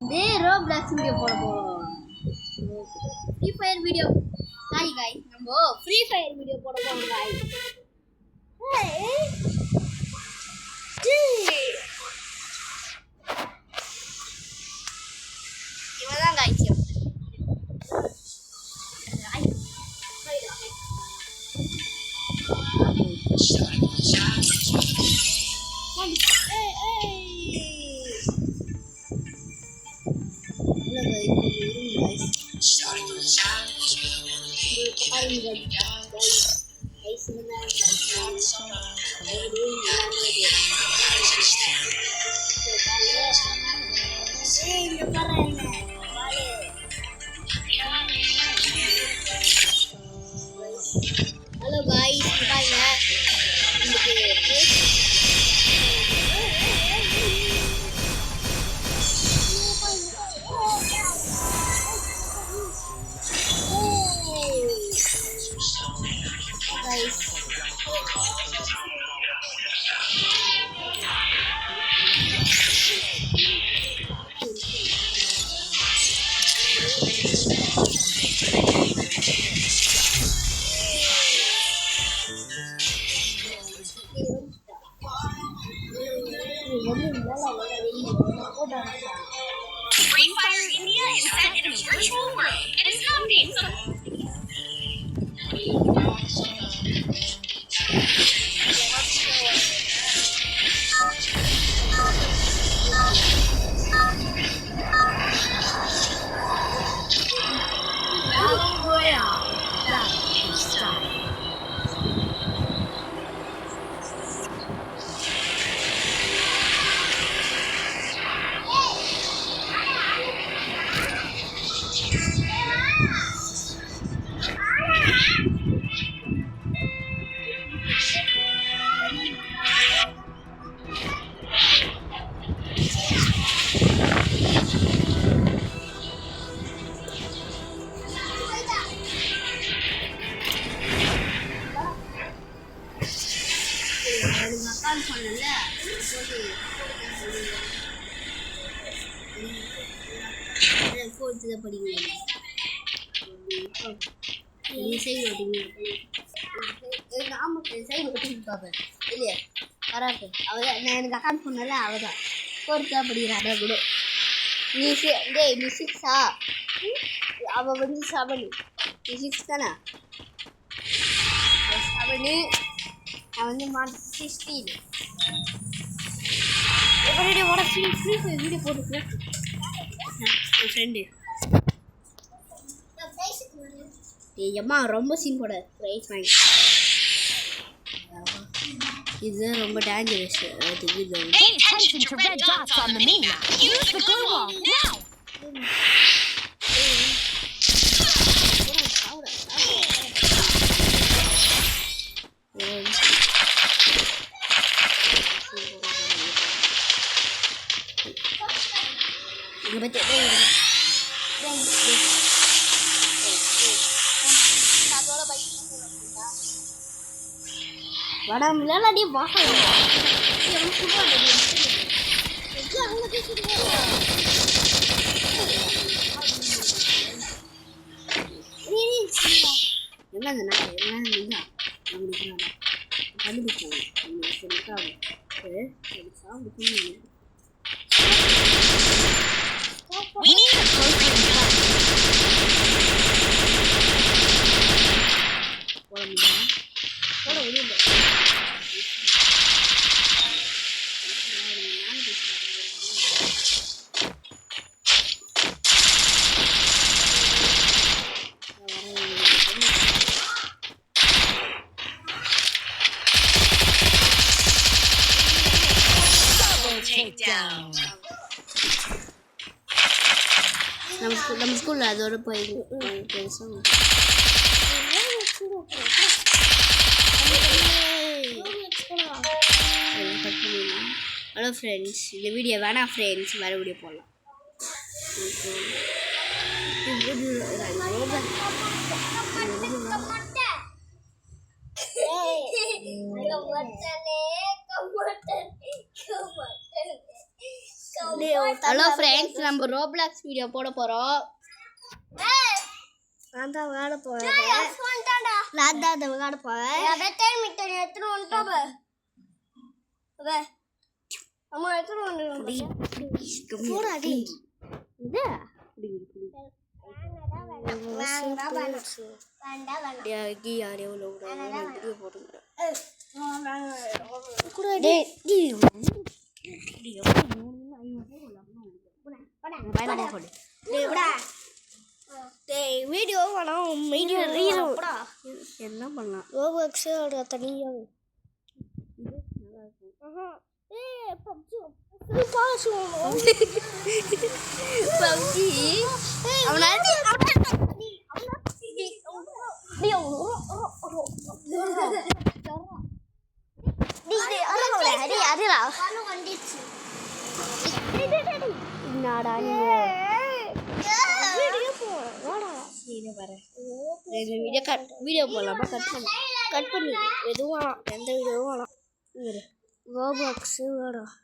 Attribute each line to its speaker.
Speaker 1: दे Roblox video போட போறோம். Free Fire video. Hi guys, நம்ம Free Fire வீடியோ போட போறோம் guys. இவதான் guys. Hello guys,
Speaker 2: Free Fire India is set in a virtual world. It is happening.
Speaker 1: எனக்கு account பண்ணல அவதான் போர்த்தா படிக்கிறாங்க கூட நீ நீ 6 அவ வந்து 7 நீ 6 தானே 7 அவன் வந்து March 16 everyday what a free video போட்டுக்கிறேன் என் ஃப்ரெண்டு ஏய் அம்மா ரொம்ப சீன் போட ரைட் வாங்கி இது ரொம்ப டேஞ்சரஸ் அதுக்கு இது
Speaker 2: Pay attention to red dots on the mini-map. Use the glue wall now.
Speaker 1: வடம்ல நீ வாசா
Speaker 2: We need a closer takedown.
Speaker 1: நம்ம ஸ்கூல்ல அதோட போய் பேசுவோம் ஹலோ ஃப்ரெண்ட்ஸ் இந்த வீடியோ வேணாம் ஃப்ரெண்ட்ஸ் வேறு வீடியோ போடலாம் ஹலோ ஃப்ரெண்ட்ஸ், நம்ம ரோப்ளாக்ஸ் வீடியோ போட போறோம். நான் தான் விளையாட போறேன். நான் தான் அதை விளையாட போறேன். வீடியோ வேணாம், என்ன பண்ணலாம்? ரோபாக்ஸோட தனியாக வீடியோ போடலாமா? கட் பண்ணி எதுவும் எந்த வீடியோவும் வேணாம். ரோபாக்ஸ் வேணாம்.